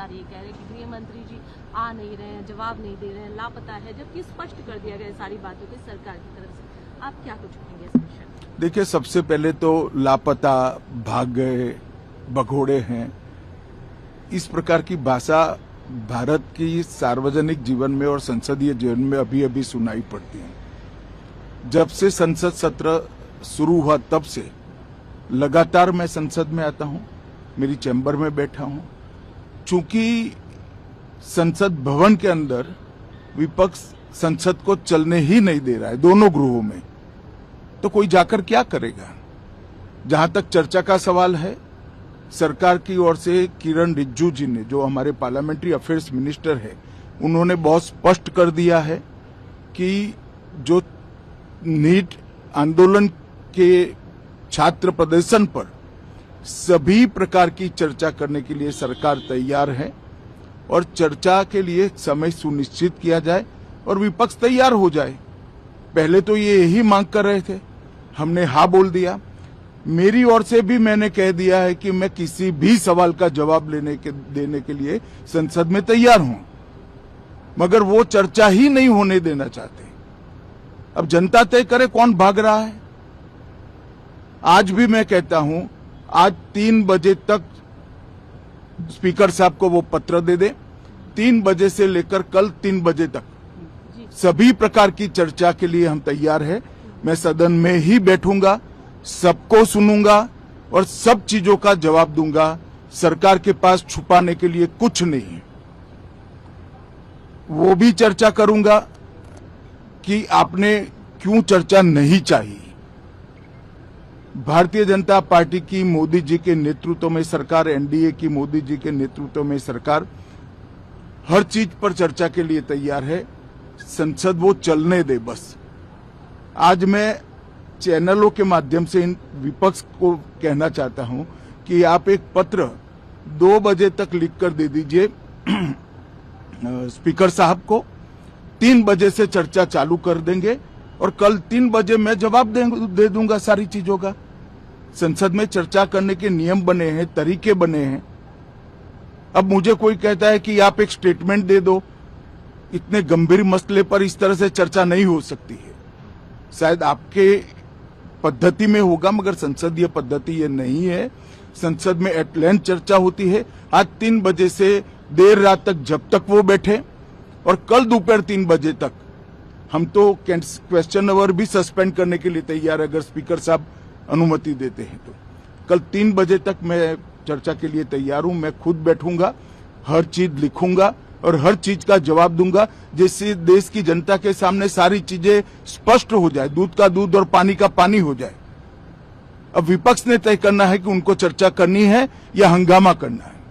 लगातार ये कह रहे हैं कि गृह मंत्री जी आ नहीं रहे हैं, जवाब नहीं दे रहे हैं, लापता है, जबकि स्पष्ट कर दिया गया सारी बातों की सरकार की तरफ से। आप क्या कुछ कहेंगे इस विषय में? देखिए, सबसे पहले तो लापता, भाग गए, भगोड़े हैं, इस प्रकार की भाषा भारत की सार्वजनिक जीवन में और संसदीय जीवन में अभी अभी सुनाई पड़ती है। जब से संसद सत्र शुरू हुआ तब से लगातार मैं संसद में आता हूं, मेरी चैम्बर में बैठा हूं। चूंकि संसद भवन के अंदर विपक्ष संसद को चलने ही नहीं दे रहा है, दोनों गृहों में, तो कोई जाकर क्या करेगा। जहां तक चर्चा का सवाल है, सरकार की ओर से किरण रिजिजू जी ने, जो हमारे पार्लियामेंट्री अफेयर्स मिनिस्टर है, उन्होंने बहुत स्पष्ट कर दिया है कि जो नीट आंदोलन के छात्र प्रदर्शन पर सभी प्रकार की चर्चा करने के लिए सरकार तैयार है और चर्चा के लिए समय सुनिश्चित किया जाए और विपक्ष तैयार हो जाए। पहले तो ये यही मांग कर रहे थे, हमने हाँ बोल दिया। मेरी ओर से भी मैंने कह दिया है कि मैं किसी भी सवाल का जवाब देने के लिए संसद में तैयार हूं, मगर वो चर्चा ही नहीं होने देना चाहते। अब जनता तय करे कौन भाग रहा है। आज भी मैं कहता हूं, आज 3 बजे तक स्पीकर साहब को वो पत्र दे दे, 3 बजे से लेकर कल 3 बजे तक सभी प्रकार की चर्चा के लिए हम तैयार हैं। मैं सदन में ही बैठूंगा, सबको सुनूंगा और सब चीजों का जवाब दूंगा। सरकार के पास छुपाने के लिए कुछ नहीं है। वो भी चर्चा करूंगा कि आपने क्यों चर्चा नहीं चाहिए। भारतीय जनता पार्टी की मोदी जी के नेतृत्व में सरकार, एनडीए की मोदी जी के नेतृत्व में सरकार हर चीज पर चर्चा के लिए तैयार है। संसद वो चलने दे बस। आज मैं चैनलों के माध्यम से इन विपक्ष को कहना चाहता हूं कि आप एक पत्र 2 बजे तक लिखकर दे दीजिए स्पीकर साहब को, 3 बजे से चर्चा चालू कर देंगे और कल 3 बजे मैं जवाब दे दूंगा सारी चीजों का। संसद में चर्चा करने के नियम बने हैं, तरीके बने हैं। अब मुझे कोई कहता है कि आप एक स्टेटमेंट दे दो, इतने गंभीर मसले पर इस तरह से चर्चा नहीं हो सकती है। शायद आपके पद्धति में होगा, मगर संसदीय पद्धति ये नहीं है। संसद में एट लेंथ चर्चा होती है। आज 3 बजे से देर रात तक, जब तक वो बैठे, और कल दोपहर 3 बजे तक हम तो क्वेश्चन आवर भी सस्पेंड करने के लिए तैयार है, अगर स्पीकर साहब अनुमति देते हैं तो। कल 3 बजे तक मैं चर्चा के लिए तैयार हूं। मैं खुद बैठूंगा, हर चीज लिखूंगा और हर चीज का जवाब दूंगा, जिससे देश की जनता के सामने सारी चीजें स्पष्ट हो जाए, दूध का दूध और पानी का पानी हो जाए। अब विपक्ष ने तय करना है कि उनको चर्चा करनी है या हंगामा करना है।